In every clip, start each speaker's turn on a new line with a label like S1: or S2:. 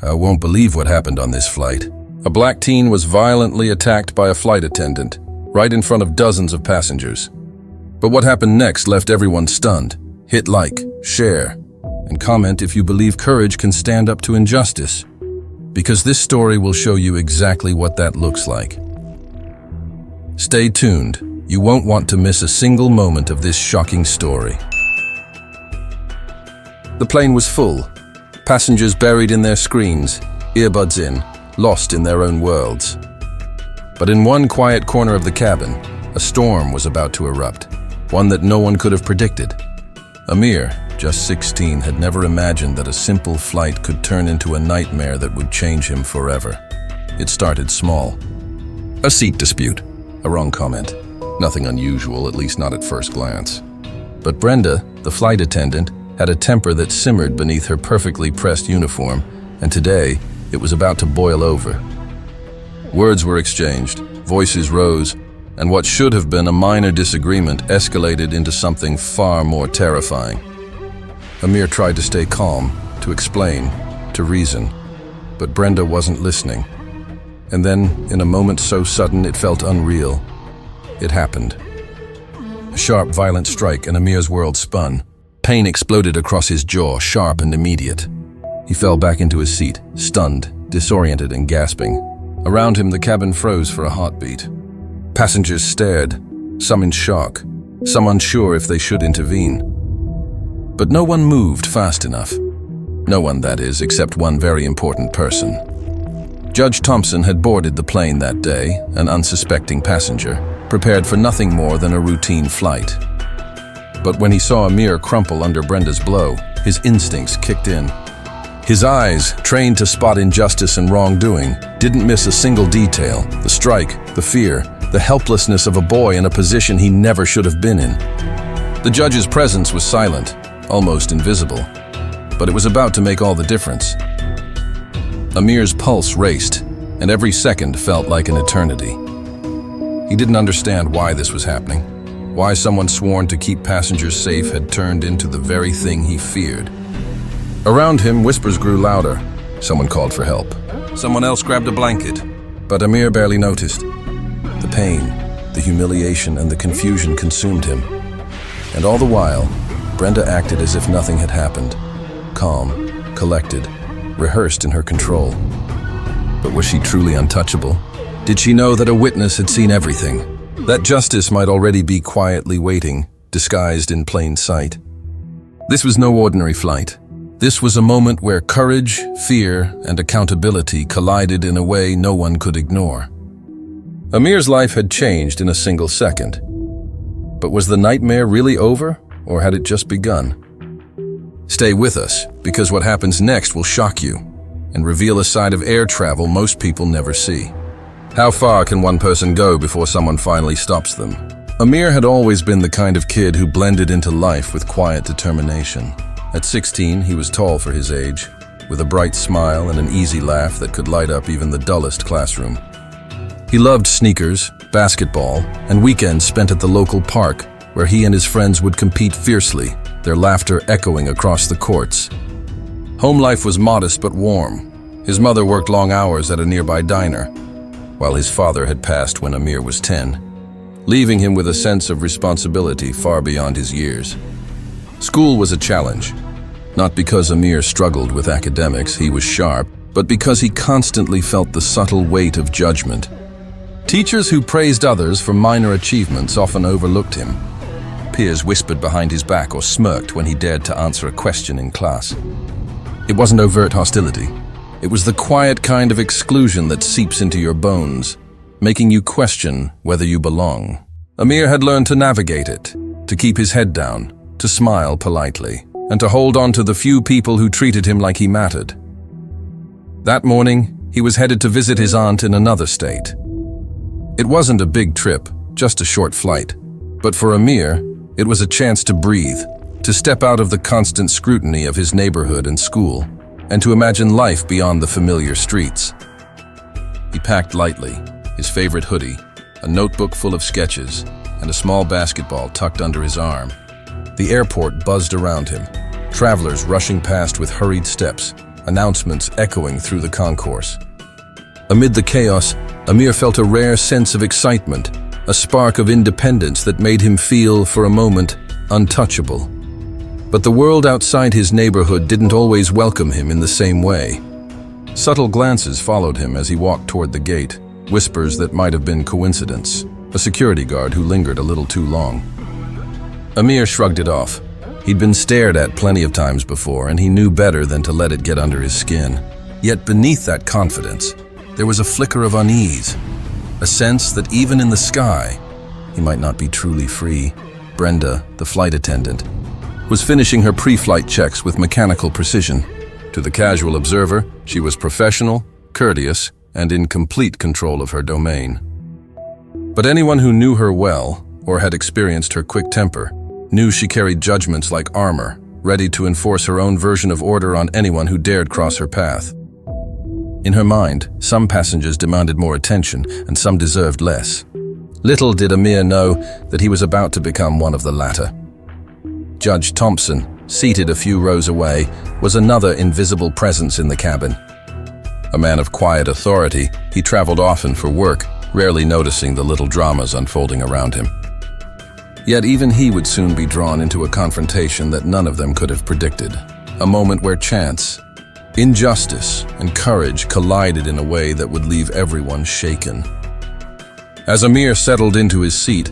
S1: I won't believe what happened on this flight. A black teen was violently attacked by a flight attendant, right in front of dozens of passengers. But what happened next left everyone stunned. Hit like, share, and comment if you believe courage can stand up to injustice, because this story will show you exactly what that looks like. Stay tuned. You won't want to miss a single moment of this shocking story. The plane was full, passengers buried in their screens, earbuds in, lost in their own worlds. But in one quiet corner of the cabin, a storm was about to erupt, one that no one could have predicted. Amir, just 16, had never imagined that a simple flight could turn into a nightmare that would change him forever. It started small. A seat dispute, a wrong comment. Nothing unusual, at least not at first glance. But Brenda, the flight attendant, had a temper that simmered beneath her perfectly pressed uniform, and today it was about to boil over. Words were exchanged, voices rose, and what should have been a minor disagreement escalated into something far more terrifying. Amir tried to stay calm, to explain, to reason, but Brenda wasn't listening. And then, in a moment so sudden it felt unreal, it happened. A sharp, violent strike and Amir's world spun. Pain exploded across his jaw, sharp and immediate. He fell back into his seat, stunned, disoriented and gasping. Around him, the cabin froze for a heartbeat. Passengers stared, some in shock, some unsure if they should intervene. But no one moved fast enough. No one, that is, except one very important person. Judge Thompson had boarded the plane that day, an unsuspecting passenger, prepared for nothing more than a routine flight. But when he saw Amir crumple under Brenda's blow, his instincts kicked in. His eyes, trained to spot injustice and wrongdoing, didn't miss a single detail: the strike, the fear, the helplessness of a boy in a position he never should have been in. The judge's presence was silent, almost invisible, but it was about to make all the difference. Amir's pulse raced, and every second felt like an eternity. He didn't understand why this was happening, why someone sworn to keep passengers safe had turned into the very thing he feared. Around him, whispers grew louder. Someone called for help. Someone else grabbed a blanket, but Amir barely noticed. The pain, the humiliation, and the confusion consumed him. And all the while, Brenda acted as if nothing had happened, calm, collected, rehearsed in her control. But was she truly untouchable? Did she know that a witness had seen everything? That justice might already be quietly waiting, disguised in plain sight? This was no ordinary flight. This was a moment where courage, fear, and accountability collided in a way no one could ignore. Amir's life had changed in a single second. But was the nightmare really over, or had it just begun? Stay with us, because what happens next will shock you and reveal a side of air travel most people never see. How far can one person go before someone finally stops them? Amir had always been the kind of kid who blended into life with quiet determination. At 16, he was tall for his age, with a bright smile and an easy laugh that could light up even the dullest classroom. He loved sneakers, basketball, and weekends spent at the local park, where he and his friends would compete fiercely, their laughter echoing across the courts. Home life was modest but warm. His mother worked long hours at a nearby diner, while his father had passed when Amir was 10, leaving him with a sense of responsibility far beyond his years. School was a challenge, not because Amir struggled with academics, he was sharp, but because he constantly felt the subtle weight of judgment. Teachers who praised others for minor achievements often overlooked him. Peers whispered behind his back or smirked when he dared to answer a question in class. It wasn't overt hostility. It was the quiet kind of exclusion that seeps into your bones, making you question whether you belong. Amir had learned to navigate it, to keep his head down, to smile politely, and to hold on to the few people who treated him like he mattered. That morning, he was headed to visit his aunt in another state. It wasn't a big trip, just a short flight, but for Amir, it was a chance to breathe, to step out of the constant scrutiny of his neighborhood and school, and to imagine life beyond the familiar streets. He packed lightly, his favorite hoodie, a notebook full of sketches, and a small basketball tucked under his arm. The airport buzzed around him, travelers rushing past with hurried steps, announcements echoing through the concourse. Amid the chaos, Amir felt a rare sense of excitement, a spark of independence that made him feel, for a moment, untouchable. But the world outside his neighborhood didn't always welcome him in the same way. Subtle glances followed him as he walked toward the gate, whispers that might have been coincidence, a security guard who lingered a little too long. Amir shrugged it off. He'd been stared at plenty of times before, and he knew better than to let it get under his skin. Yet beneath that confidence, there was a flicker of unease, a sense that even in the sky, he might not be truly free. Brenda, the flight attendant, was finishing her pre-flight checks with mechanical precision. To the casual observer, she was professional, courteous, and in complete control of her domain. But anyone who knew her well, or had experienced her quick temper, knew she carried judgments like armor, ready to enforce her own version of order on anyone who dared cross her path. In her mind, some passengers demanded more attention, and some deserved less. Little did Amir know that he was about to become one of the latter. Judge Thompson, seated a few rows away, was another invisible presence in the cabin. A man of quiet authority, he traveled often for work, rarely noticing the little dramas unfolding around him. Yet even he would soon be drawn into a confrontation that none of them could have predicted, a moment where chance, injustice, and courage collided in a way that would leave everyone shaken. As Amir settled into his seat,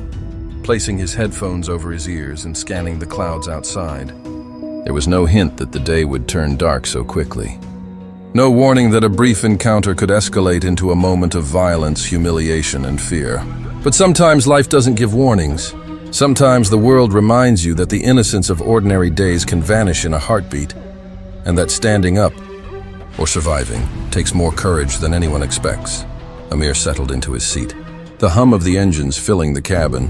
S1: placing his headphones over his ears and scanning the clouds outside, there was no hint that the day would turn dark so quickly. No warning that a brief encounter could escalate into a moment of violence, humiliation, and fear. But sometimes life doesn't give warnings. Sometimes the world reminds you that the innocence of ordinary days can vanish in a heartbeat, and that standing up, or surviving, takes more courage than anyone expects. Amir settled into his seat, the hum of the engines filling the cabin,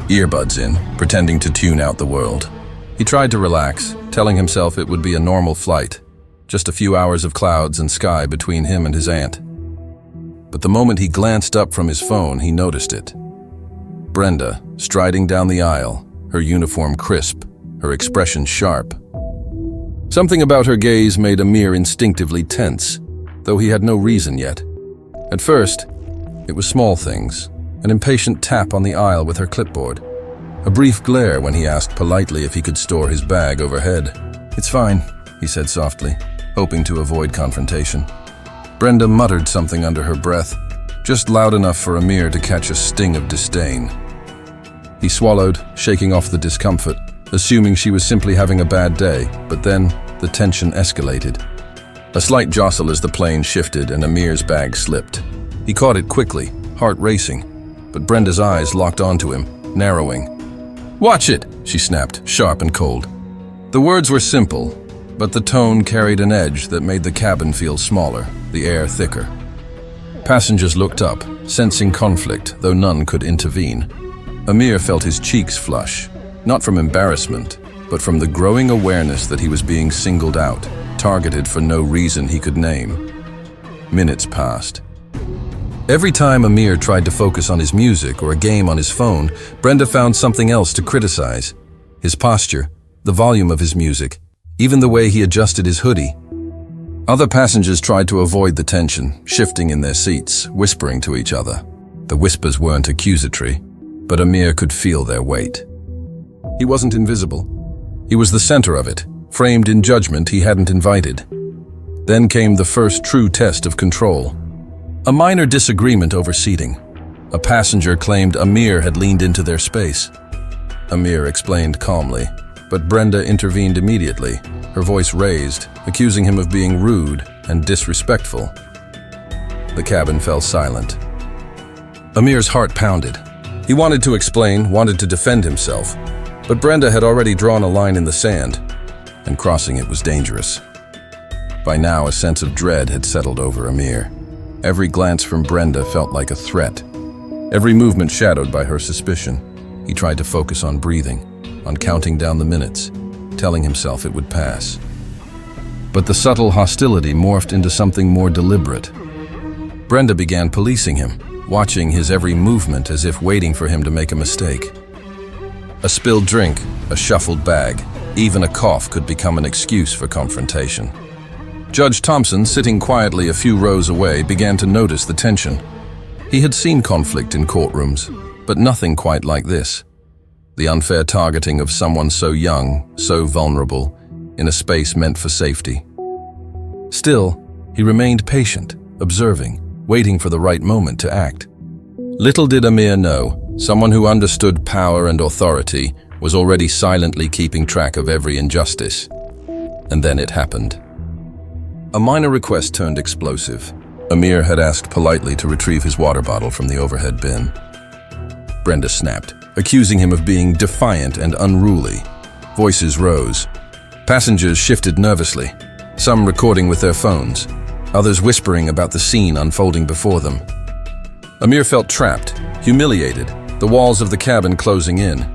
S1: earbuds in, pretending to tune out the world. He tried to relax, telling himself it would be a normal flight, just a few hours of clouds and sky between him and his aunt. But the moment he glanced up from his phone, he noticed it. Brenda, striding down the aisle, her uniform crisp, her expression sharp. Something about her gaze made Amir instinctively tense, though he had no reason yet. At first, it was small things, an impatient tap on the aisle with her clipboard, a brief glare when he asked politely if he could store his bag overhead. "It's fine," he said softly, hoping to avoid confrontation. Brenda muttered something under her breath, just loud enough for Amir to catch a sting of disdain. He swallowed, shaking off the discomfort, assuming she was simply having a bad day, but then the tension escalated. A slight jostle as the plane shifted and Amir's bag slipped. He caught it quickly, heart racing, but Brenda's eyes locked onto him, narrowing. "Watch it!" she snapped, sharp and cold. The words were simple, but the tone carried an edge that made the cabin feel smaller, the air thicker. Passengers looked up, sensing conflict, though none could intervene. Amir felt his cheeks flush, not from embarrassment, but from the growing awareness that he was being singled out, targeted for no reason he could name. Minutes passed. Every time Amir tried to focus on his music or a game on his phone, Brenda found something else to criticize. His posture, the volume of his music, even the way he adjusted his hoodie. Other passengers tried to avoid the tension, shifting in their seats, whispering to each other. The whispers weren't accusatory, but Amir could feel their weight. He wasn't invisible. He was the center of it, framed in judgment he hadn't invited. Then came the first true test of control. A minor disagreement over seating. A passenger claimed Amir had leaned into their space. Amir explained calmly, but Brenda intervened immediately, her voice raised, accusing him of being rude and disrespectful. The cabin fell silent. Amir's heart pounded. He wanted to explain, wanted to defend himself, but Brenda had already drawn a line in the sand, and crossing it was dangerous. By now, a sense of dread had settled over Amir. Every glance from Brenda felt like a threat, every movement shadowed by her suspicion. He tried to focus on breathing, on counting down the minutes, telling himself it would pass. But the subtle hostility morphed into something more deliberate. Brenda began policing him, watching his every movement as if waiting for him to make a mistake. A spilled drink, a shuffled bag, even a cough could become an excuse for confrontation. Judge Thompson, sitting quietly a few rows away, began to notice the tension. He had seen conflict in courtrooms, but nothing quite like this. The unfair targeting of someone so young, so vulnerable, in a space meant for safety. Still, he remained patient, observing, waiting for the right moment to act. Little did Amir know, someone who understood power and authority was already silently keeping track of every injustice. And then it happened. A minor request turned explosive. Amir had asked politely to retrieve his water bottle from the overhead bin. Brenda snapped, accusing him of being defiant and unruly. Voices rose. Passengers shifted nervously, some recording with their phones, others whispering about the scene unfolding before them. Amir felt trapped, humiliated, the walls of the cabin closing in.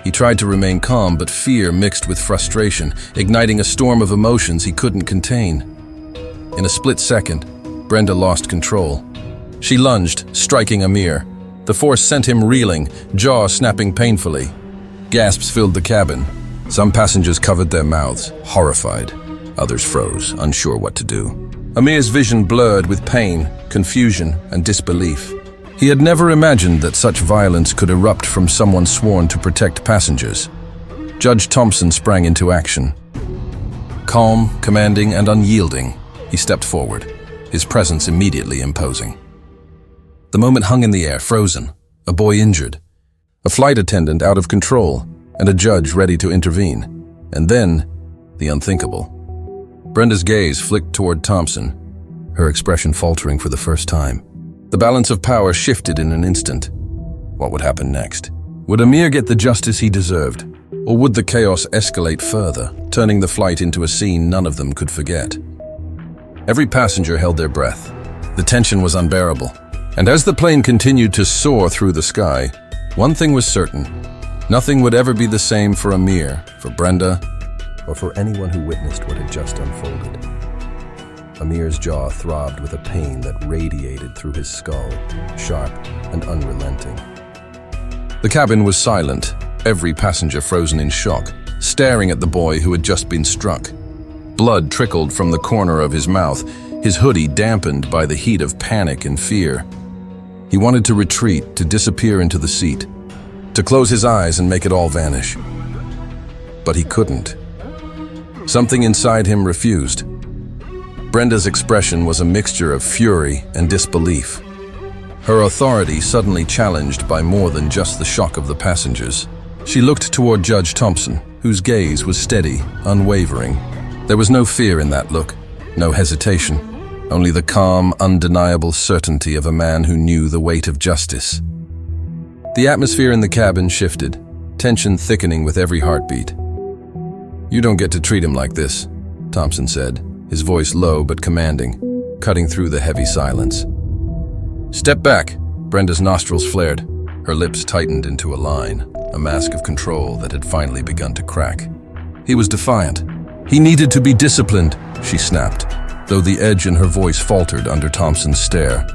S1: He tried to remain calm, but fear mixed with frustration, igniting a storm of emotions he couldn't contain. In a split second, Brenda lost control. She lunged, striking Amir. The force sent him reeling, jaw snapping painfully. Gasps filled the cabin. Some passengers covered their mouths, horrified. Others froze, unsure what to do. Amir's vision blurred with pain, confusion, and disbelief. He had never imagined that such violence could erupt from someone sworn to protect passengers. Judge Thompson sprang into action. Calm, commanding, and unyielding, he stepped forward, his presence immediately imposing. The moment hung in the air, frozen, a boy injured, a flight attendant out of control, and a judge ready to intervene. And then, the unthinkable. Brenda's gaze flicked toward Thompson, her expression faltering for the first time. The balance of power shifted in an instant. What would happen next? Would Amir get the justice he deserved? Or would the chaos escalate further, turning the flight into a scene none of them could forget? Every passenger held their breath. The tension was unbearable. And as the plane continued to soar through the sky, one thing was certain. Nothing would ever be the same for Amir, for Brenda, or for anyone who witnessed what had just unfolded. Amir's jaw throbbed with a pain that radiated through his skull, sharp and unrelenting. The cabin was silent, every passenger frozen in shock, staring at the boy who had just been struck. Blood trickled from the corner of his mouth, his hoodie dampened by the heat of panic and fear. He wanted to retreat, to disappear into the seat, to close his eyes and make it all vanish. But he couldn't. Something inside him refused. Brenda's expression was a mixture of fury and disbelief. Her authority suddenly challenged by more than just the shock of the passengers. She looked toward Judge Thompson, whose gaze was steady, unwavering. There was no fear in that look, no hesitation, only the calm, undeniable certainty of a man who knew the weight of justice. The atmosphere in the cabin shifted, tension thickening with every heartbeat. "You don't get to treat him like this," Thompson said, his voice low but commanding, cutting through the heavy silence. "Step back." Brenda's nostrils flared. Her lips tightened into a line, a mask of control that had finally begun to crack. He was defiant. He needed to be disciplined, she snapped, though the edge in her voice faltered under Thompson's stare.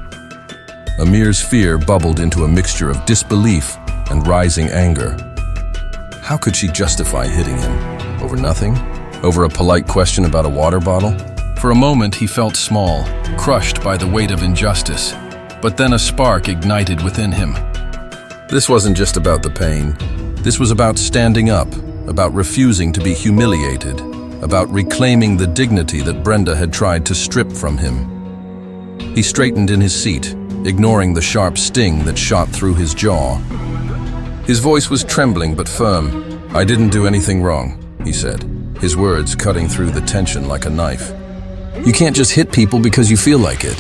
S1: Amir's fear bubbled into a mixture of disbelief and rising anger. How could she justify hitting him? Over nothing? Over a polite question about a water bottle? For a moment he felt small, crushed by the weight of injustice, but then a spark ignited within him. This wasn't just about the pain. This was about standing up, about refusing to be humiliated, about reclaiming the dignity that Brenda had tried to strip from him. He straightened in his seat, ignoring the sharp sting that shot through his jaw. His voice was trembling but firm. "I didn't do anything wrong," he said, his words cutting through the tension like a knife. "You can't just hit people because you feel like it."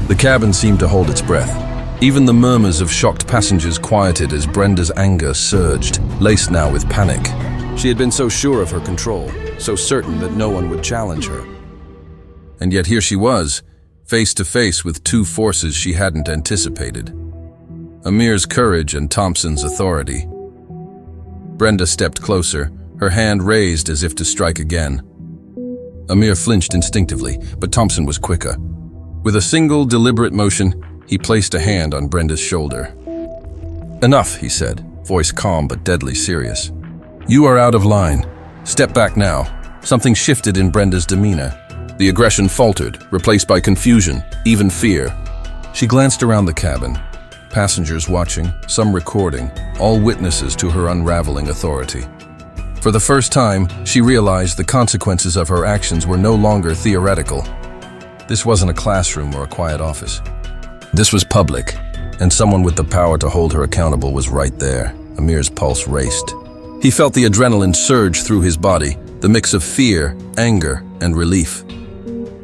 S1: The cabin seemed to hold its breath. Even the murmurs of shocked passengers quieted as Brenda's anger surged, laced now with panic. She had been so sure of her control, so certain that no one would challenge her. And yet here she was, face to face with two forces she hadn't anticipated. Amir's courage and Thompson's authority. Brenda stepped closer, her hand raised as if to strike again. Amir flinched instinctively, but Thompson was quicker. With a single, deliberate motion, he placed a hand on Brenda's shoulder. "Enough," he said, voice calm but deadly serious. "You are out of line. Step back now." Something shifted in Brenda's demeanor. The aggression faltered, replaced by confusion, even fear. She glanced around the cabin. Passengers watching, some recording, all witnesses to her unraveling authority. For the first time, she realized the consequences of her actions were no longer theoretical. This wasn't a classroom or a quiet office. This was public, and someone with the power to hold her accountable was right there. Amir's pulse raced. He felt the adrenaline surge through his body, the mix of fear, anger, and relief.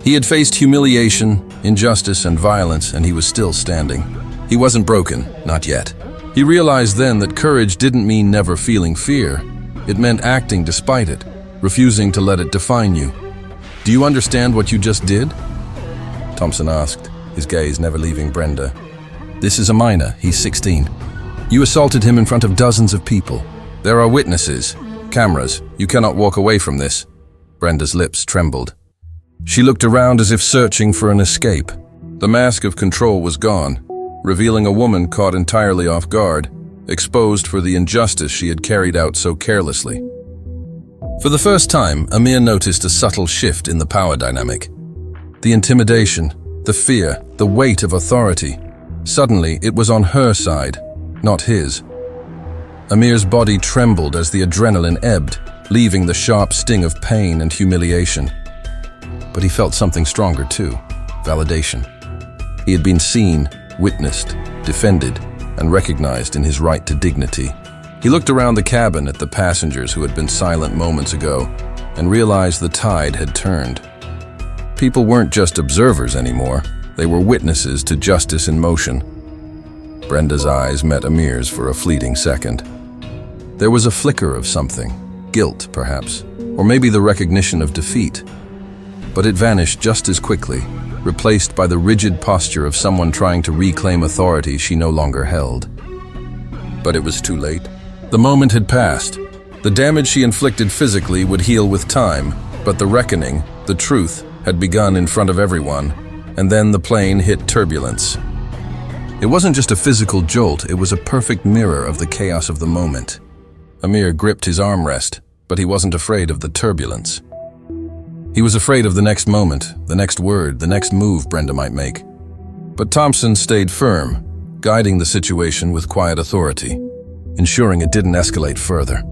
S1: He had faced humiliation, injustice, and violence, and he was still standing. He wasn't broken, not yet. He realized then that courage didn't mean never feeling fear. It meant acting despite it, refusing to let it define you. "Do you understand what you just did?" Thompson asked, his gaze never leaving Brenda. "This is a minor, he's 16. You assaulted him in front of dozens of people. There are witnesses, cameras. You cannot walk away from this." Brenda's lips trembled. She looked around as if searching for an escape. The mask of control was gone, revealing a woman caught entirely off guard, exposed for the injustice she had carried out so carelessly. For the first time, Amir noticed a subtle shift in the power dynamic. The intimidation, the fear, the weight of authority. Suddenly, it was on her side, not his. Amir's body trembled as the adrenaline ebbed, leaving the sharp sting of pain and humiliation. But he felt something stronger too, validation. He had been seen, witnessed, defended, and recognized in his right to dignity. He looked around the cabin at the passengers who had been silent moments ago and realized the tide had turned. People weren't just observers anymore, they were witnesses to justice in motion. Brenda's eyes met Amir's for a fleeting second. There was a flicker of something, guilt perhaps, or maybe the recognition of defeat. But it vanished just as quickly, replaced by the rigid posture of someone trying to reclaim authority she no longer held. But it was too late. The moment had passed. The damage she inflicted physically would heal with time, but the reckoning, the truth, had begun in front of everyone, and then the plane hit turbulence. It wasn't just a physical jolt, it was a perfect mirror of the chaos of the moment. Amir gripped his armrest, but he wasn't afraid of the turbulence. He was afraid of the next moment, the next word, the next move Brenda might make. But Thompson stayed firm, guiding the situation with quiet authority, ensuring it didn't escalate further.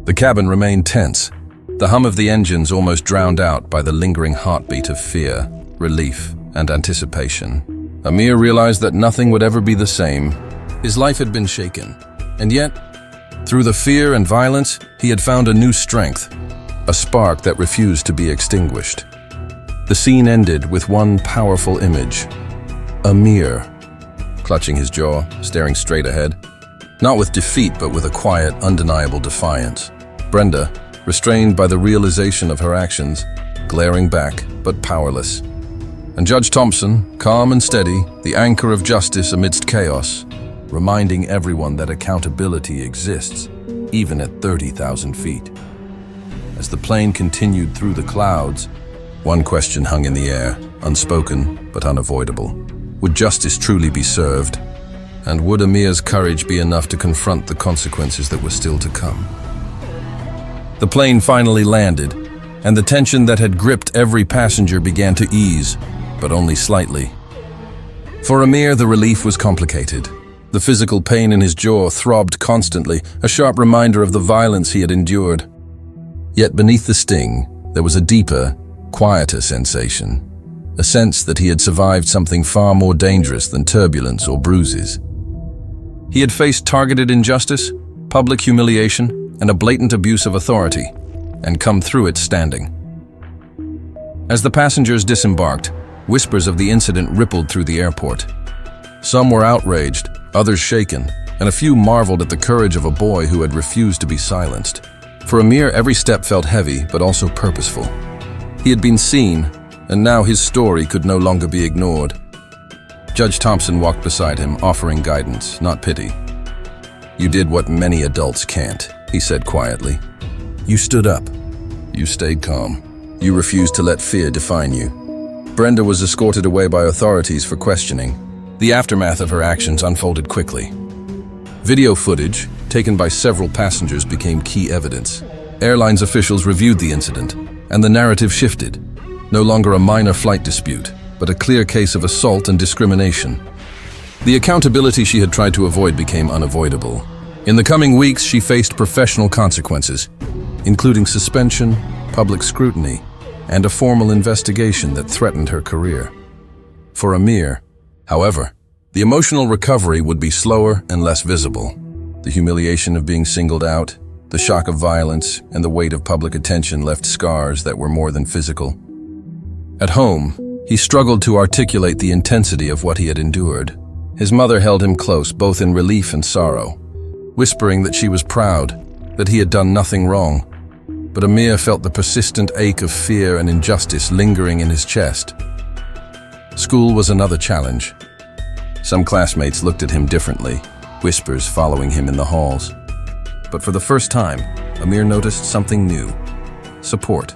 S1: The cabin remained tense, the hum of the engines almost drowned out by the lingering heartbeat of fear, relief, and anticipation. Amir realized that nothing would ever be the same. His life had been shaken, and yet, through the fear and violence, he had found a new strength, a spark that refused to be extinguished. The scene ended with one powerful image. Amir, clutching his jaw, staring straight ahead. Not with defeat, but with a quiet, undeniable defiance. Brenda, restrained by the realization of her actions, glaring back, but powerless. And Judge Thompson, calm and steady, the anchor of justice amidst chaos, reminding everyone that accountability exists, even at 30,000 feet. As the plane continued through the clouds, one question hung in the air, unspoken but unavoidable. Would justice truly be served? And would Amir's courage be enough to confront the consequences that were still to come? The plane finally landed, and the tension that had gripped every passenger began to ease, but only slightly. For Amir, the relief was complicated. The physical pain in his jaw throbbed constantly, a sharp reminder of the violence he had endured. Yet beneath the sting, there was a deeper, quieter sensation, a sense that he had survived something far more dangerous than turbulence or bruises. He had faced targeted injustice, public humiliation, and a blatant abuse of authority, and come through it standing. As the passengers disembarked, whispers of the incident rippled through the airport. Some were outraged, others shaken, and a few marveled at the courage of a boy who had refused to be silenced. For Amir, every step felt heavy, but also purposeful. He had been seen, and now his story could no longer be ignored. Judge Thompson walked beside him, offering guidance, not pity. "You did what many adults can't," he said quietly. "You stood up. You stayed calm. You refused to let fear define you." Brenda was escorted away by authorities for questioning. The aftermath of her actions unfolded quickly. Video footage, taken by several passengers, became key evidence. Airlines officials reviewed the incident, and the narrative shifted. no longer a minor flight dispute, but a clear case of assault and discrimination. The accountability she had tried to avoid became unavoidable. In the coming weeks, she faced professional consequences, including suspension, public scrutiny, and a formal investigation that threatened her career. For Amir, however, the emotional recovery would be slower and less visible. The humiliation of being singled out, the shock of violence, and the weight of public attention left scars that were more than physical. At home, he struggled to articulate the intensity of what he had endured. His mother held him close, both in relief and sorrow, whispering that she was proud, that he had done nothing wrong. But Amir felt the persistent ache of fear and injustice lingering in his chest. School was another challenge. Some classmates looked at him differently, whispers following him in the halls. But for the first time, Amir noticed something new: support.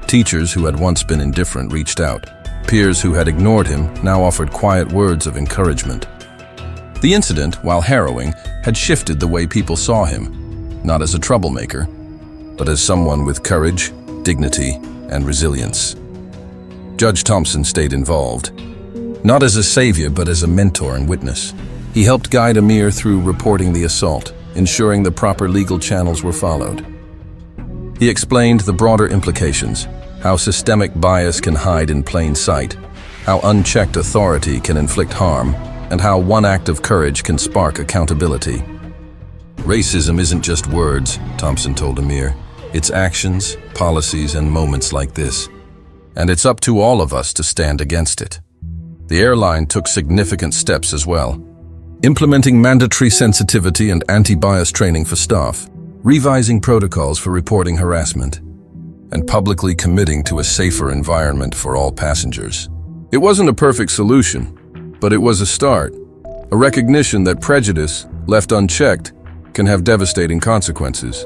S1: Teachers who had once been indifferent reached out. Peers who had ignored him now offered quiet words of encouragement. The incident, while harrowing, had shifted the way people saw him, not as a troublemaker, but as someone with courage, dignity, and resilience. Judge Thompson stayed involved, not as a savior but as a mentor and witness. He helped guide Amir through reporting the assault, ensuring the proper legal channels were followed. He explained the broader implications, how systemic bias can hide in plain sight, how unchecked authority can inflict harm, and how one act of courage can spark accountability. Racism isn't just words, Thompson told Amir. It's actions, policies, and moments like this. And it's up to all of us to stand against it. The airline took significant steps as well, implementing mandatory sensitivity and anti-bias training for staff, revising protocols for reporting harassment, and publicly committing to a safer environment for all passengers. It wasn't a perfect solution, but it was a start, a recognition that prejudice, left unchecked, can have devastating consequences.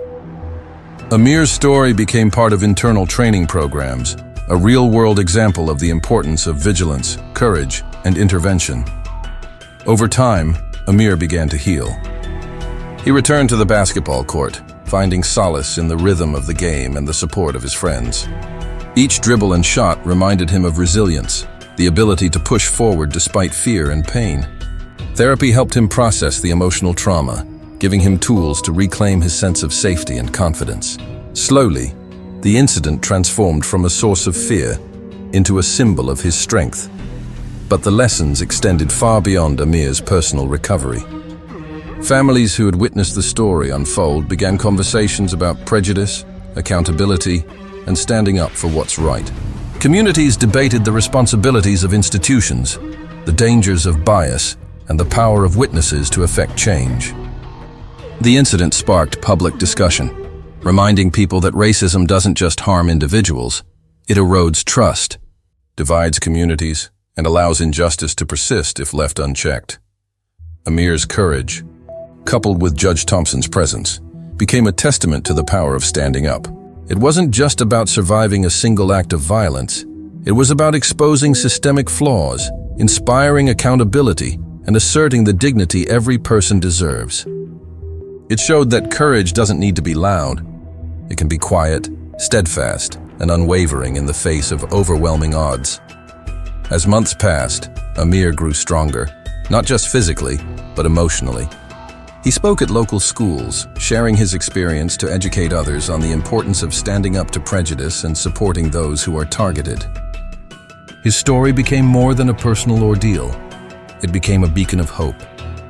S1: Amir's story became part of internal training programs, a real-world example of the importance of vigilance, courage, and intervention. Over time, Amir began to heal. He returned to the basketball court, finding solace in the rhythm of the game and the support of his friends. Each dribble and shot reminded him of resilience, the ability to push forward despite fear and pain. Therapy helped him process the emotional trauma, giving him tools to reclaim his sense of safety and confidence. Slowly, the incident transformed from a source of fear into a symbol of his strength. But the lessons extended far beyond Amir's personal recovery. Families who had witnessed the story unfold began conversations about prejudice, accountability, and standing up for what's right. Communities debated the responsibilities of institutions, the dangers of bias, and the power of witnesses to effect change. The incident sparked public discussion, reminding people that racism doesn't just harm individuals, it erodes trust, divides communities, and allows injustice to persist if left unchecked. Amir's courage, coupled with Judge Thompson's presence, became a testament to the power of standing up. It wasn't just about surviving a single act of violence. It was about exposing systemic flaws, inspiring accountability, and asserting the dignity every person deserves. It showed that courage doesn't need to be loud. It can be quiet, steadfast, and unwavering in the face of overwhelming odds. As months passed, Amir grew stronger, not just physically, but emotionally. He spoke at local schools, sharing his experience to educate others on the importance of standing up to prejudice and supporting those who are targeted. His story became more than a personal ordeal. It became a beacon of hope,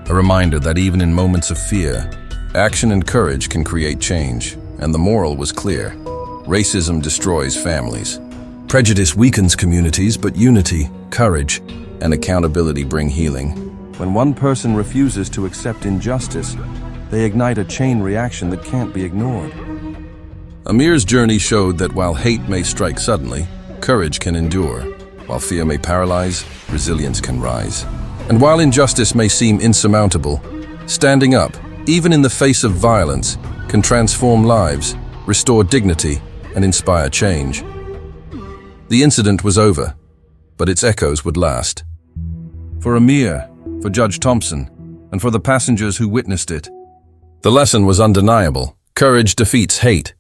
S1: a reminder that even in moments of fear, action and courage can create change, and the moral was clear. Racism destroys families. Prejudice weakens communities, but unity, courage, and accountability bring healing. When one person refuses to accept injustice, they ignite a chain reaction that can't be ignored. Amir's journey showed that while hate may strike suddenly, courage can endure. While fear may paralyze, resilience can rise. And while injustice may seem insurmountable, standing up, even in the face of violence, can transform lives, restore dignity, and inspire change. The incident was over, but its echoes would last. For Amir, for Judge Thompson, and for the passengers who witnessed it, the lesson was undeniable. Courage defeats hate,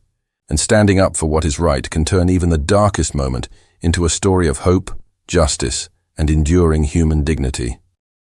S1: and standing up for what is right can turn even the darkest moment into a story of hope, justice, and enduring human dignity.